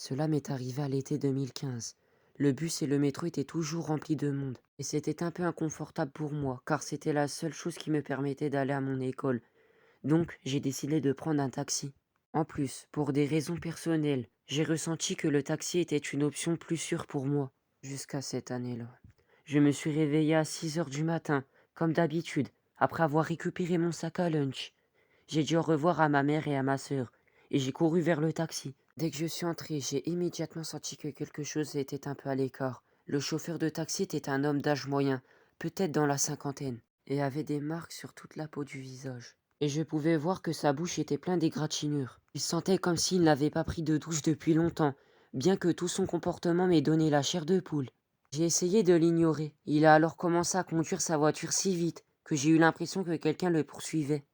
Cela m'est arrivé à l'été 2015. Le bus et le métro étaient toujours remplis de monde. Et c'était un peu inconfortable pour moi, car c'était la seule chose qui me permettait d'aller à mon école. Donc, j'ai décidé de prendre un taxi. En plus, pour des raisons personnelles, j'ai ressenti que le taxi était une option plus sûre pour moi. Jusqu'à cette année-là. Je me suis réveillé à 6 heures du matin, comme d'habitude, après avoir récupéré mon sac à lunch. J'ai dit au revoir à ma mère et à ma sœur, et j'ai couru vers le taxi. Dès que je suis entré, j'ai immédiatement senti que quelque chose était un peu à l'écart. Le chauffeur de taxi était un homme d'âge moyen, peut-être dans la cinquantaine, et avait des marques sur toute la peau du visage. Et je pouvais voir que sa bouche était pleine d'égratignures. Il sentait comme s'il n'avait pas pris de douche depuis longtemps, bien que tout son comportement m'ait donné la chair de poule. J'ai essayé de l'ignorer. Il a alors commencé à conduire sa voiture si vite que j'ai eu l'impression que quelqu'un le poursuivait.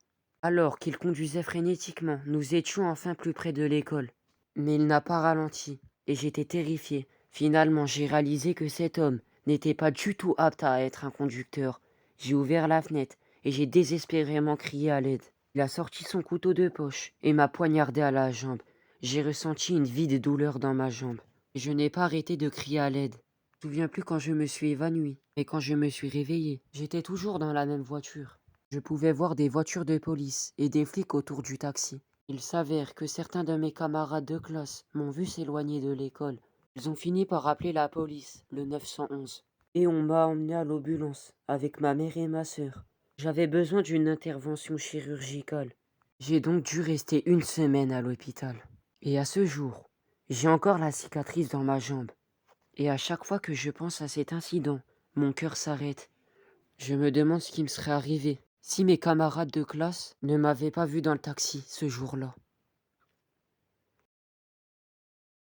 Alors qu'il conduisait frénétiquement, nous étions enfin plus près de l'école. Mais il n'a pas ralenti, et j'étais terrifié. Finalement, j'ai réalisé que cet homme n'était pas du tout apte à être un conducteur. J'ai ouvert la fenêtre, et j'ai désespérément crié à l'aide. Il a sorti son couteau de poche, et m'a poignardé à la jambe. J'ai ressenti une vide douleur dans ma jambe. Et je n'ai pas arrêté de crier à l'aide. Je me souviens plus quand je me suis évanoui, et quand je me suis réveillé. J'étais toujours dans la même voiture. Je pouvais voir des voitures de police et des flics autour du taxi. Il s'avère que certains de mes camarades de classe m'ont vu s'éloigner de l'école. Ils ont fini par appeler la police, le 911. Et on m'a emmené à l'ambulance avec ma mère et ma sœur. J'avais besoin d'une intervention chirurgicale. J'ai donc dû rester une semaine à l'hôpital. Et à ce jour, j'ai encore la cicatrice dans ma jambe. Et à chaque fois que je pense à cet incident, mon cœur s'arrête. Je me demande ce qui me serait arrivé si mes camarades de classe ne m'avaient pas vu dans le taxi ce jour-là.